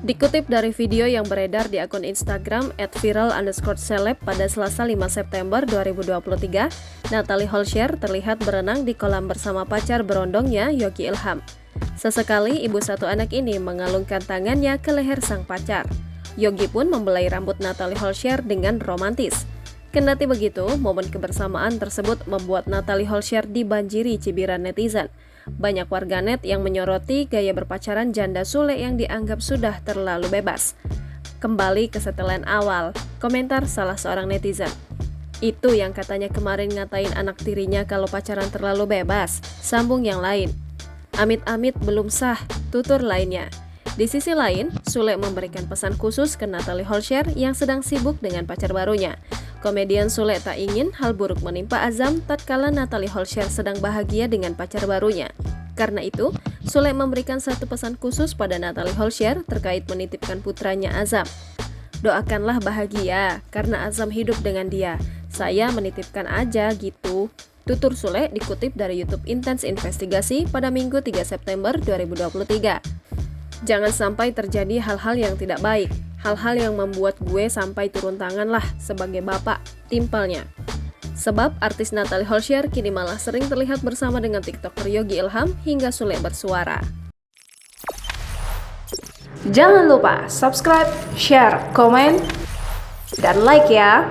Dikutip dari video yang beredar di akun Instagram @viral_celeb pada Selasa 5 September 2023, Natalie Holscher terlihat berenang di kolam bersama pacar berondongnya Yogi Ilham. Sesekali ibu satu anak ini mengalungkan tangannya ke leher sang pacar. Yogi pun membelai rambut Natalie Holscher dengan romantis. Kendati begitu, momen kebersamaan tersebut membuat Natalie Holscher dibanjiri cibiran netizen. Banyak warganet yang menyoroti gaya berpacaran janda Sule yang dianggap sudah terlalu bebas. Kembali ke setelan awal, komentar salah seorang netizen. Itu yang katanya kemarin ngatain anak tirinya kalau pacaran terlalu bebas, sambung yang lain. Amit-amit belum sah, tutur lainnya. Di sisi lain, Sule memberikan pesan khusus ke Natalie Holscher yang sedang sibuk dengan pacar barunya. Komedian Sule tak ingin hal buruk menimpa Azam tatkala Natalie Holscher sedang bahagia dengan pacar barunya. Karena itu, Sule memberikan satu pesan khusus pada Natalie Holscher terkait menitipkan putranya Azam. Doakanlah bahagia, karena Azam hidup dengan dia. Saya menitipkan aja gitu. Tutur Sule dikutip dari YouTube Intens Investigasi pada Minggu 3 September 2023. Jangan sampai terjadi hal-hal yang tidak baik. Hal-hal yang membuat gue sampai turun tangan lah sebagai bapak, timpalnya. Sebab artis Natalie Holscher kini malah sering terlihat bersama dengan TikToker Yogi Ilham hingga Sule bersuara. Jangan lupa subscribe, share, komen, dan like ya!